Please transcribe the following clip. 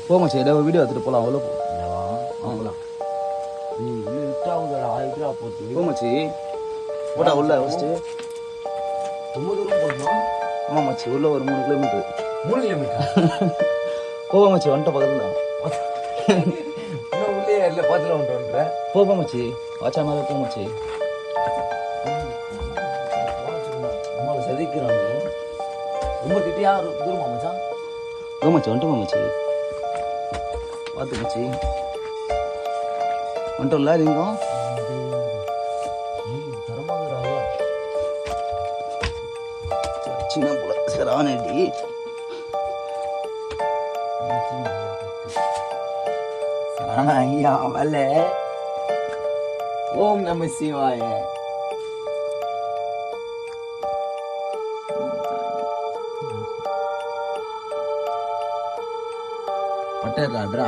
போ மச்சி ஏதோ வீடியோ எடுத்துட்டு போலாம் அவ்வளோ போ போகலாம் நீ விட்டாவுதடா 1000 ரூபா போட்டு போ மச்சி போட்டா உள்ள ஃபஸ்ட்டு ரொம்ப தூரம் போகணும். ஆமாம் மச்சி உள்ள ஒரு 3 கிலோமீட்டர் 3 கிலோமீட்டர் போவா மச்சி வந்துட்ட பக்கத்தில் இன்னும் உள்ளே இல்லை 10 கிலோமீட்டர் போ மச்சி வாச்சா மேலே போ மச்சி அம்மாவை செதுக்கிறாங்க. ரொம்ப கிட்டியா தூரமா மச்சான்? போ மச்சி வந்துட்டு மச்சி பார்த்து மச்சி வந்துட்டோம்ல நீங்கும் தரமாகறாயா சின்ன போல சரானடி சரணா ஐயா வல்ல. ஓம் நம சிவாய. பட்டேராட்ரா